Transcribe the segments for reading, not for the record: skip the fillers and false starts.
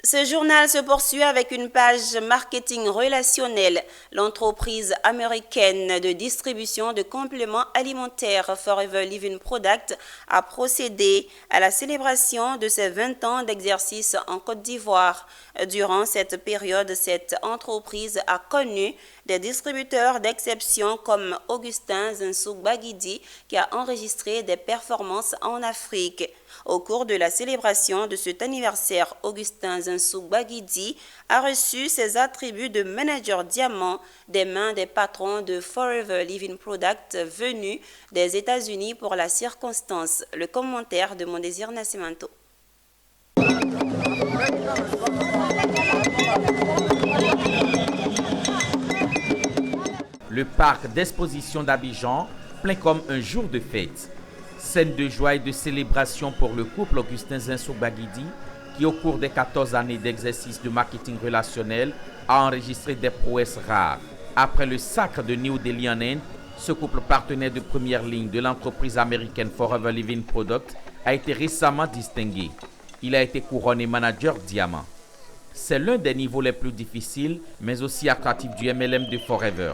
Ce journal se poursuit avec une page marketing relationnel. L'entreprise américaine de distribution de compléments alimentaires Forever Living Product a procédé à la célébration de ses 20 ans d'exercice en Côte d'Ivoire. Durant cette période, cette entreprise a connu des distributeurs d'exception comme Augustin Zinsou-Baguidi qui a enregistré des performances en Afrique. Au cours de la célébration de cet anniversaire, Augustin Zinsou-Baguidi a reçu ses attributs de manager diamant des mains des patrons de Forever Living Product venus des États-Unis pour la circonstance. Le commentaire de Mondésir Nascimento. Le parc d'exposition d'Abidjan, plein comme un jour de fête. Scène de joie et de célébration pour le couple Augustin Zinsou-Baguidi qui, au cours des 14 années d'exercice de marketing relationnel, a enregistré des prouesses rares. Après le sacre de New Delhi en Inde, ce couple partenaire de première ligne de l'entreprise américaine Forever Living Product a été récemment distingué. Il a été couronné manager diamant. C'est l'un des niveaux les plus difficiles, mais aussi attractifs du MLM de Forever.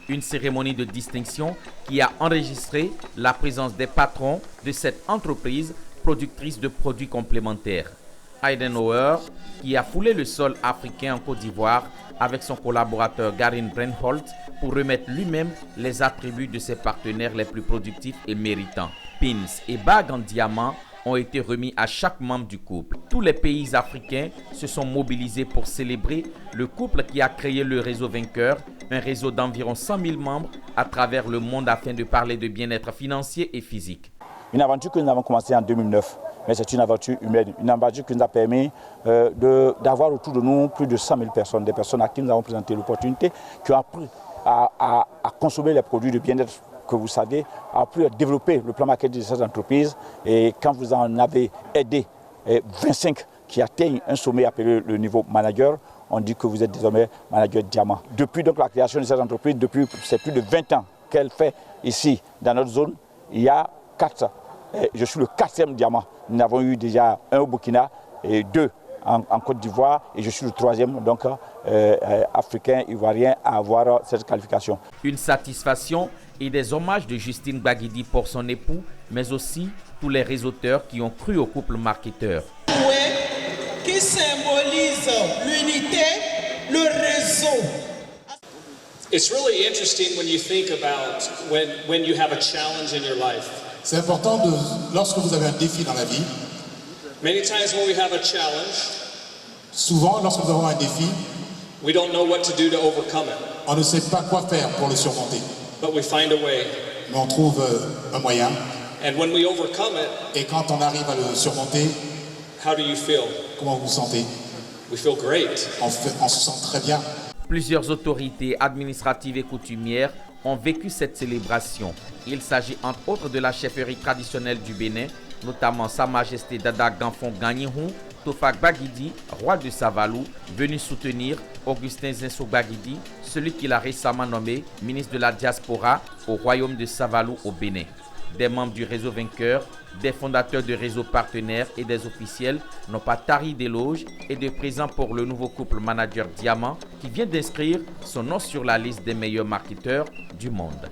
Une cérémonie de distinction qui a enregistré la présence des patrons de cette entreprise productrice de produits complémentaires. Eisenhower, qui a foulé le sol africain en Côte d'Ivoire avec son collaborateur Garin Brenholt pour remettre lui-même les attributs de ses partenaires les plus productifs et méritants. Pins et bagues en diamant ont été remis à chaque membre du couple. Tous les pays africains se sont mobilisés pour célébrer le couple qui a créé le réseau Vainqueur, un réseau d'environ 100 000 membres à travers le monde afin de parler de bien-être financier et physique. Une aventure que nous avons commencée en 2009, mais c'est une aventure humaine, une aventure qui nous a permis d'avoir autour de nous plus de 100 000 personnes, des personnes à qui nous avons présenté l'opportunité, qui ont appris à consommer les produits de bien-être que vous savez, a appris à développer le plan marketing de cette entreprise. Et quand vous en avez aidé 25 qui atteignent un sommet appelé le niveau manager, on dit que vous êtes désormais manager diamant. Depuis donc la création de cette entreprise, depuis c'est plus de 20 ans qu'elle fait ici dans notre zone, il y a 4. Je suis le 4e diamant. Nous avons eu déjà un au Burkina et 2 en Côte d'Ivoire et je suis le 3e donc africain ivoirien à avoir cette qualification. Une satisfaction et des hommages de Justine Baguidi pour son époux, mais aussi tous les réseauteurs qui ont cru au couple marketeur. Qui symbolise l'unité, le réseau. It's really interesting when you think about when you have a challenge in your life. C'est important lorsque vous avez un défi dans la vie. Many times when we have a challenge, souvent lorsque nous avons un défi, we don't know what to do to overcome it. On ne sait pas quoi faire pour le surmonter. But we find a way. Mais on trouve un moyen. And when we overcome it, et quand on arrive à le surmonter, how do you feel? Comment vous vous sentez? We feel great. On se sent très bien. Plusieurs autorités administratives et coutumières ont vécu cette célébration. Il s'agit entre autres de la chefferie traditionnelle du Bénin, notamment Sa Majesté Dada Ganfon Gagnihoun, Tofak Baguidi, roi de Savalou, venu soutenir Augustin Zinsou-Baguidi, celui qu'il a récemment nommé ministre de la diaspora au royaume de Savalou au Bénin. Des membres du réseau Vainqueur, des fondateurs de réseaux partenaires et des officiels n'ont pas tari d'éloges et de présents pour le nouveau couple manager diamant qui vient d'inscrire son nom sur la liste des meilleurs marketeurs du monde.